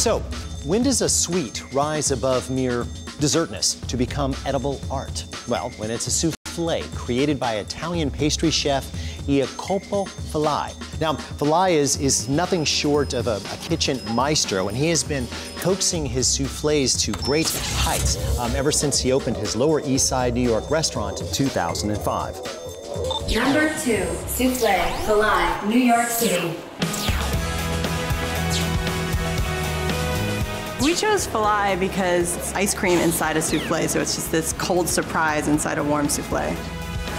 So, when does a sweet rise above mere dessertness to become edible art? Well, when it's a soufflé created by Italian pastry chef Soufflé. Now, Soufflé is nothing short of a kitchen maestro, and he has been coaxing his soufflés to great heights ever since he opened his Lower East Side New York restaurant in 2005. Number 2, Soufflé, New York City. We chose Soufflé because it's ice cream inside a soufflé, so it's just this cold surprise inside a warm soufflé.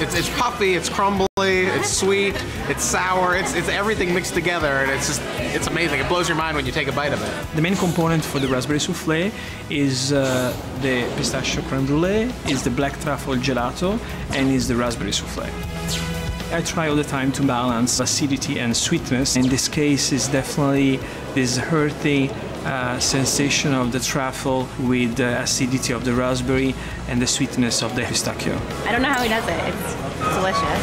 It's puffy, it's crumbly, it's sweet, it's sour, it's everything mixed together, and it's amazing. It blows your mind when you take a bite of it. The main component for the raspberry soufflé is the pistachio creme brulee, is the black truffle gelato, and is the raspberry soufflé. I try all the time to balance acidity and sweetness. In this case, it's definitely this earthy sensation of the truffle with the acidity of the raspberry and the sweetness of the pistachio. I don't know how he does it. It's delicious.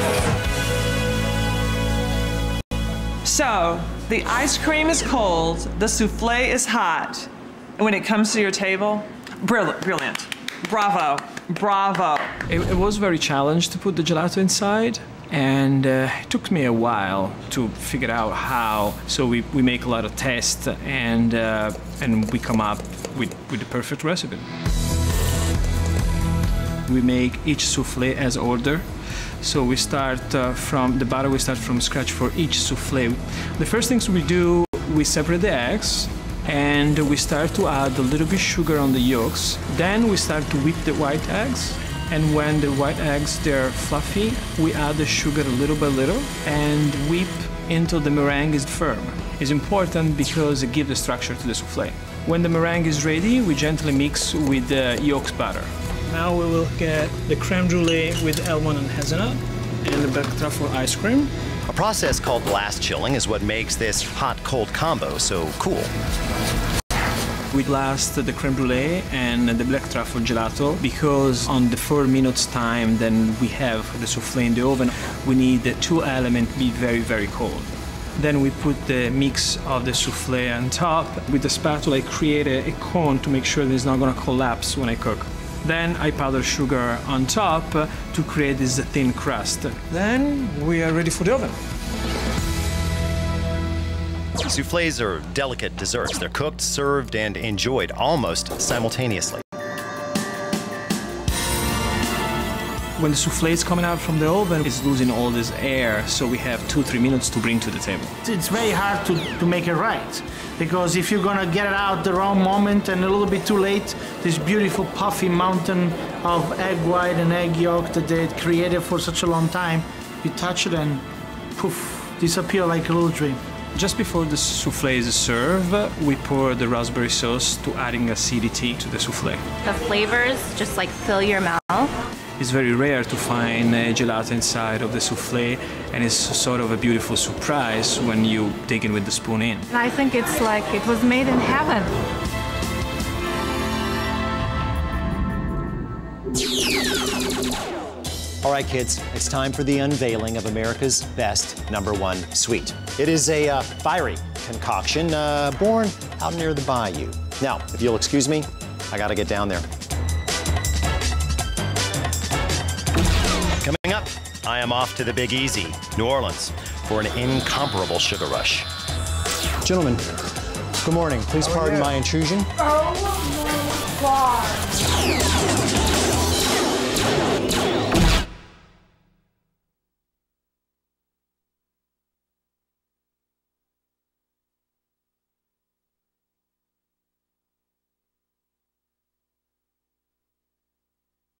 So, the ice cream is cold, the soufflé is hot, and when it comes to your table, brilliant. Bravo, bravo. It was very challenging to put the gelato inside. And it took me a while to figure out how. So we make a lot of tests, and we come up with the perfect recipe. We make each soufflé as order. So we start from the batter. We start from scratch for each soufflé. The first things we do, we separate the eggs, and we start to add a little bit sugar on the yolks. Then we start to whip the white eggs. And when the white eggs, they're fluffy, we add the sugar little by little and whip until the meringue is firm. It's important because it gives the structure to the soufflé. When the meringue is ready, we gently mix with the yolks batter. Now we will get the creme brulee with almond and hazelnut and the black truffle ice cream. A process called blast chilling is what makes this hot-cold combo so cool. We blast the creme brulee and the black truffle gelato because on the 4 minutes time then we have the soufflé in the oven, we need the two elements be very, very cold. Then we put the mix of the soufflé on top. With the spatula I create a cone to make sure that it's not going to collapse when I cook. Then I powder sugar on top to create this thin crust. Then we are ready for the oven. Soufflés are delicate desserts. They're cooked, served, and enjoyed almost simultaneously. When the soufflé is coming out from the oven, it's losing all this air, so we have 2-3 minutes to bring to the table. It's very hard to make it right, because if you're gonna get it out the wrong moment and a little bit too late, this beautiful puffy mountain of egg white and egg yolk that they created for such a long time, you touch it and poof, disappear like a little dream. Just before the soufflé is served, we pour the raspberry sauce to adding acidity to the soufflé. The flavors just like fill your mouth. It's very rare to find gelato inside of the soufflé, and it's sort of a beautiful surprise when you dig it with the spoon in. I think it's like it was made in heaven. All right, kids, it's time for the unveiling of America's best #1 sweet. It is a fiery concoction born out near the bayou. Now, if you'll excuse me, I gotta get down there. Coming up, I am off to the Big Easy, New Orleans, for an incomparable sugar rush. Gentlemen, good morning. Please pardon my intrusion. Oh my God.